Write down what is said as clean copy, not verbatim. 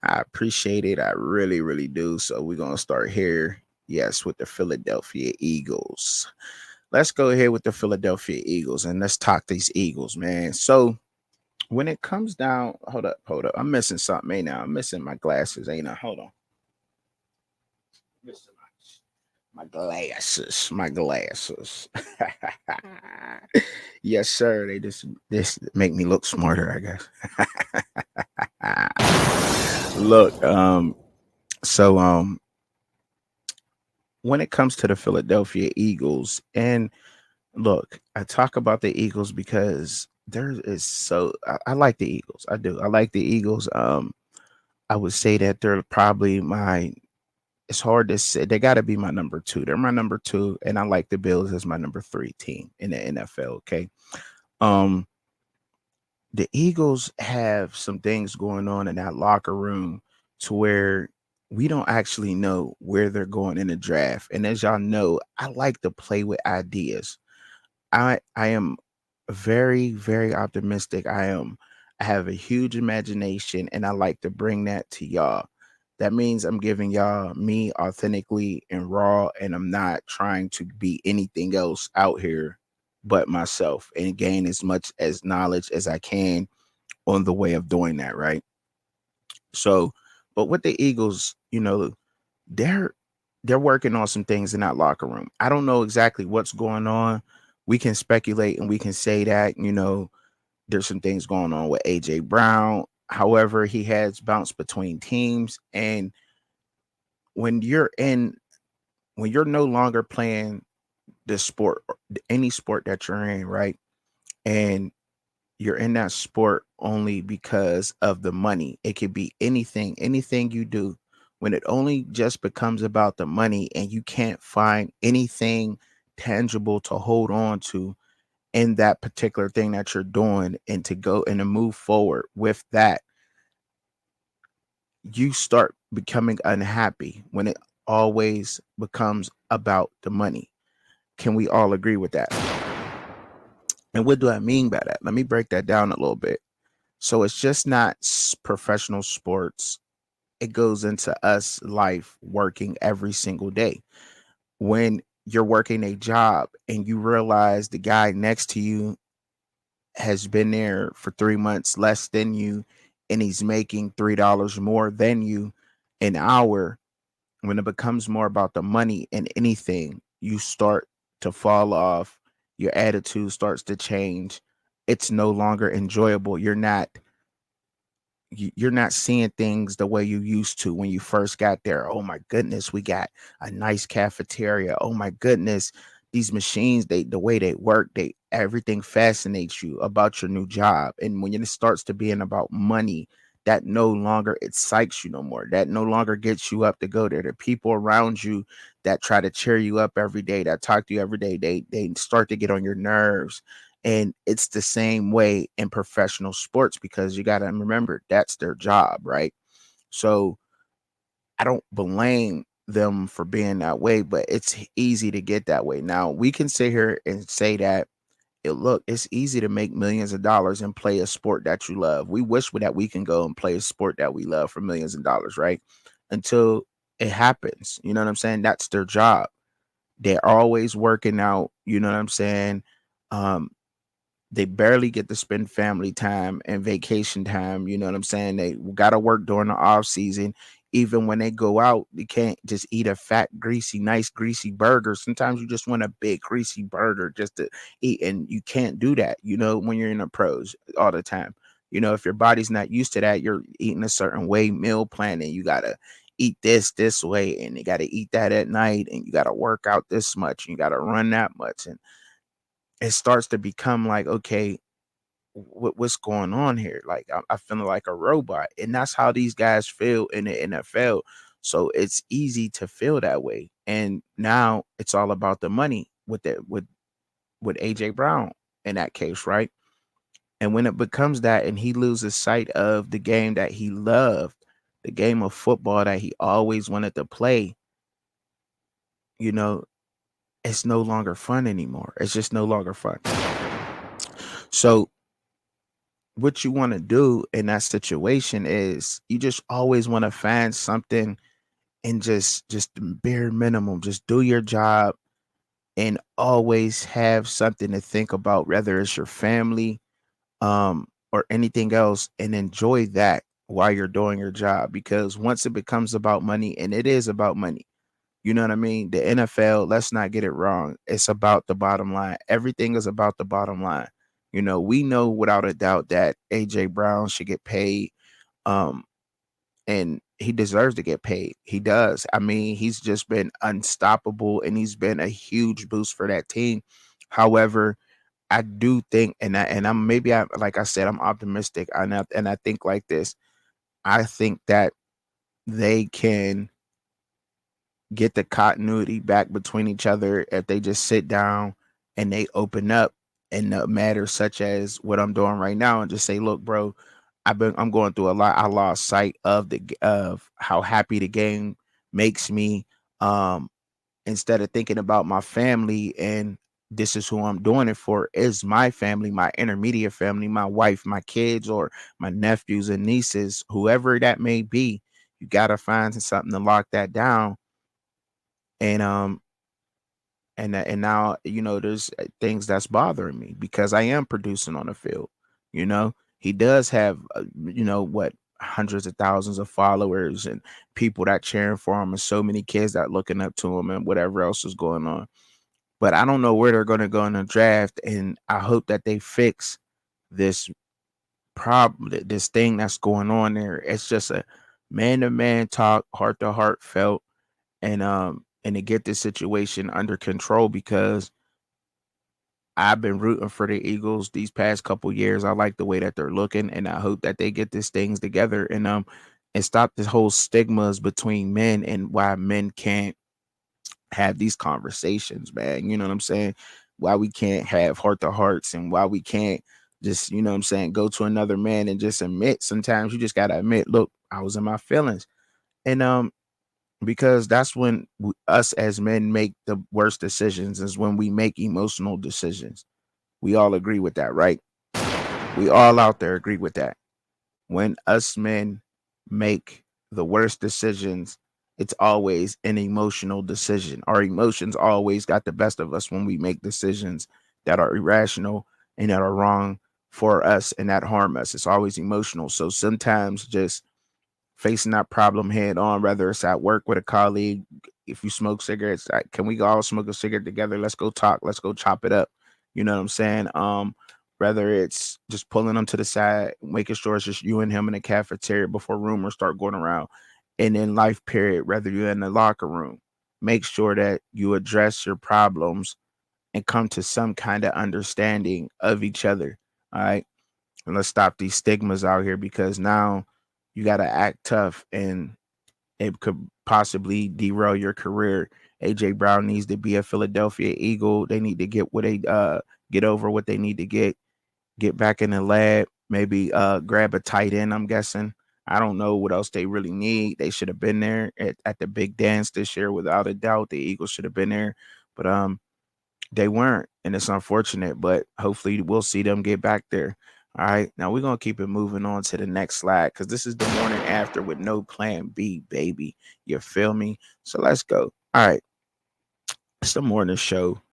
I appreciate it. I really, really do. So we're gonna start here. Yes, with the Philadelphia Eagles. Let's go ahead with the Philadelphia Eagles and let's talk these Eagles, man. So when it comes down, hold up. I'm missing something, ain't I? I'm missing my glasses, ain't I? Hold on. Missing my glasses. My glasses. Yes, sir. They just this make me look smarter, I guess. Look, so when it comes to the Philadelphia Eagles, and look, I talk about the Eagles because there is I like the Eagles. I do. I like the Eagles. I would say that they're probably my it's hard to say. They got to be my number two. They're my number two, and I like the Bills as my number three team in the NFL. Okay. Um, the Eagles have some things going on in that locker room to where we don't actually know where they're going in the draft. And as y'all know, I like to play with ideas. I am very, very optimistic. I have a huge imagination and I like to bring that to y'all. That means I'm giving y'all me authentically and raw, and I'm not trying to be anything else out here but myself and gain as much as knowledge as I can on the way of doing that, right? So, but with the Eagles, they're they're working on some things in that locker room. I don't know exactly what's going on. We can speculate and we can say that, there's some things going on with AJ Brown. However, he has bounced between teams. And when you're in, when you're no longer playing the sport, any sport that you're in, right? And you're in that sport only because of the money. It could be anything you do. When it only just becomes about the money and you can't find anything tangible to hold on to in that particular thing that you're doing and to go and to move forward with that, you start becoming unhappy when it always becomes about the money. Can we all agree with that? And what do I mean by that? Let me break that down a little bit. So it's just not professional sports. It goes into us life working every single day. When you're working a job and you realize the guy next to you has been there for 3 months less than you and he's making $3 more than you an hour, when it becomes more about the money and anything, you start to fall off. Your attitude starts to change. It's no longer enjoyable. You're not seeing things the way you used to when you first got there. Oh my goodness, we got a nice cafeteria. Oh my goodness, these machines, the way they work, they everything fascinates you about your new job. And when it starts to being about money, that no longer excites you no more. That no longer gets you up to go there. The people around you that try to cheer you up every day, that talk to you every day, they start to get on your nerves. And it's the same way in professional sports because you got to remember that's their job, right? So I don't blame them for being that way, but it's easy to get that way. Now, we can sit here and say that it's easy to make millions of dollars and play a sport that you love. We wish that we can go and play a sport that we love for millions of dollars, right? Until it happens. You know what I'm saying? That's their job. They're always working out, you know what I'm saying? Um, they barely get to spend family time and vacation time. You know what I'm saying? They got to work during the off season. Even when they go out, they can't just eat a fat, greasy, nice, greasy burger. Sometimes you just want a big, greasy burger just to eat, and you can't do that. When you're in the pros all the time. If your body's not used to that, you're eating a certain way, meal planning. You gotta eat this way, and you gotta eat that at night, and you gotta work out this much, and you gotta run that much, and it starts to become like, okay, what's going on here? Like I feeling like a robot, and that's how these guys feel in the NFL. So it's easy to feel that way. And now it's all about the money with AJ Brown in that case, right? And when it becomes that, and he loses sight of the game that he loved, the game of football that he always wanted to play, you know, it's no longer fun anymore. It's just no longer fun. So what you want to do in that situation is you just always want to find something and just the bare minimum, just do your job and always have something to think about, whether it's your family, or anything else, and enjoy that while you're doing your job. Because once it becomes about money, and it is about money, you know what I mean? The NFL, let's not get it wrong. It's about the bottom line. Everything is about the bottom line. You know, we know without a doubt that AJ Brown should get paid. Um, and he deserves to get paid. He does. I mean, he's just been unstoppable and he's been a huge boost for that team. However, I do think, and I'm maybe I like I said, I'm optimistic. And I think like this. I think that they can get the continuity back between each other if they just sit down and they open up in the matters such as what I'm doing right now and just say, look, bro, I'm going through a lot. I lost sight of of how happy the game makes me. Um, Instead of thinking about my family and this is who I'm doing it for is my family, my intermediate family, my wife, my kids, or my nephews and nieces, whoever that may be. You gotta find something to lock that down. And now there's things that's bothering me because I am producing on the field. He does have what, hundreds of thousands of followers and people that cheering for him and so many kids that looking up to him and whatever else is going on. But I don't know where they're going to go in the draft, and I hope that they fix this problem, this thing that's going on there. It's just a man to man talk, heart to heart felt, and to get this situation under control because I've been rooting for the Eagles these past couple years. I like the way that they're looking, and I hope that they get these things together and stop this whole stigmas between men and why men can't have these conversations, man. You know what I'm saying? Why we can't have heart to hearts and why we can't just, what I'm saying, go to another man and just admit. Sometimes you just gotta admit, look, I was in my feelings. And because that's when us as men make the worst decisions is when we make emotional decisions. We all agree with that, right? We all out there agree with that. When us men make the worst decisions, it's always an emotional decision. Our emotions always got the best of us when we make decisions that are irrational and that are wrong for us and that harm us. It's always emotional. So sometimes just facing that problem head on, whether it's at work with a colleague, if you smoke cigarettes, like, can we all smoke a cigarette together? Let's go talk. Let's go chop it up. You know what I'm saying? Whether it's just pulling them to the side, making sure it's just you and him in the cafeteria before rumors start going around. And in life period, whether you're in the locker room, make sure that you address your problems and come to some kind of understanding of each other. All right. And let's stop these stigmas out here because now you got to act tough and it could possibly derail your career. AJ Brown needs to be a Philadelphia Eagle. They need to get over what they need to get back in the lab, maybe grab a tight end, I'm guessing. I don't know what else they really need. They should have been there at the big dance this year without a doubt. The Eagles should have been there. But they weren't, and it's unfortunate, but hopefully we'll see them get back there. All right. Now we're gonna keep it moving on to the next slide because this is the morning after with no plan B, baby. You feel me? So let's go. All right. It's the morning show.